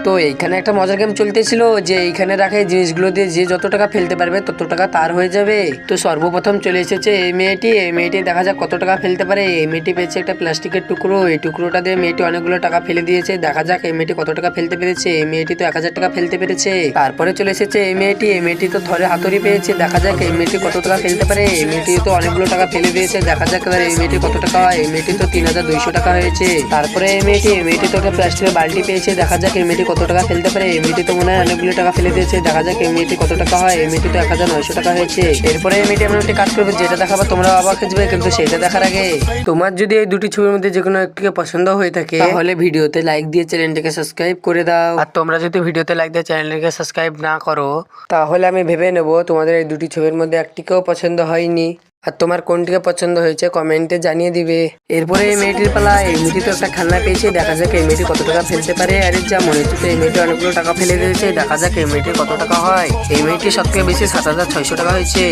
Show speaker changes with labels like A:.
A: তো এইখানে একটা মজার গেম চলতেছিল যে এইখানে রাখা এই জিনিসগুলো দিয়ে যে যত টাকা ফেলতে পারবে তত টাকা তার হয়ে যাবে। তো সর্বপ্রথম চলে এসেছে এই মেয়েটি দেখা যাক কত টাকা ফেলতে পারে। এই মেয়েটি পেয়েছে একটা প্লাস্টিকের টুকরো, এই টুকরোটা দিয়ে মেয়েটি অনেকগুলো টাকা ফেলে দিয়েছে। দেখা যাক এই মেয়েটি কত টাকা ফেলতে পেরেছে। এই মেয়েটি তো 1000 টাকা ফেলতে পেরেছে। তারপরে চলে এসেছে এই মেয়েটি তো থরে হাতুড়ি পেয়েছে। দেখা যাক এই মেয়েটি কত টাকা ফেলতে পারে। এই মেয়েটি তো অনেকগুলো টাকা ফেলে দিয়েছে। দেখা যাক এবার এই মেয়েটি কত টাকা হয়। এই মেয়েটি তো 3200 টাকা হয়েছে। তারপরে এই মেয়েটি তো একটা প্লাস্টিকের বালতি পেয়েছে। দেখা যাক এই মেয়েটি কত টাকা ফেলতে পারে। এই মেয়েটি তো মনে হয় অনেকগুলো টাকা ফেলে দিয়েছে। দেখা যাক এই মেয়েটি কত টাকা হয়। এই মেয়েটি তো 1900 টাকা হয়েছে। এরপরে এই মেয়েটি এমন একটি কাজ করবে যেটা দেখাবো তোমরা অবাক হয়ে যাবে, কিন্তু সেটা দেখার আগে তোমার যদি এই দুটি ছবির মধ্যে যে কোনো একটিকে পছন্দ হয়ে থাকে তাহলে ভিডিওতে লাইক দিয়ে চ্যানেলটিকে সাবস্ক্রাইব করে দাও। আর তোমরা যদি ভিডিওতে লাইক দিয়ে চ্যানেলটিকে সাবস্ক্রাইব না করো তাহলে আমি ভেবে নেব তোমাদের এই দুটি ছবির মধ্যে একটিকেও পছন্দ হয়নি। আর তোমার কোনটিকে পছন্দ হয়েছে কমেন্টে জানিয়ে দিবে। এরপরে এই মেয়েটির পালা। এই মেয়েটি তো একটা খেলনা পেয়েছে। দেখা যাক এই মেয়েটি কত টাকা ফেলতে পারে। আরে যা মনে হচ্ছে তো এই মেয়েটি অনেকগুলো টাকা ফেলে দিয়েছে। দেখা যাক এই মেয়েটির কত টাকা হয়। এই মেয়েটি সবথেকে বেশি 7600 টাকা হয়েছে।